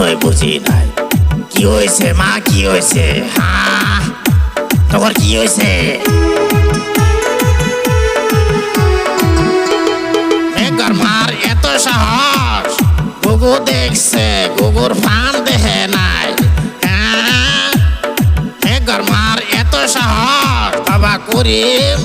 কিছুই বুঝি নাই। কি হয়েছে মা, কি হয়েছে? হ্যাঁ, তোমার কি হয়েছে? মার এত সাহস, গুগু দেখছে, গুগুর ফান দেখে নাই। হ্যাঁ, মার এত সাহস, বাবা করিম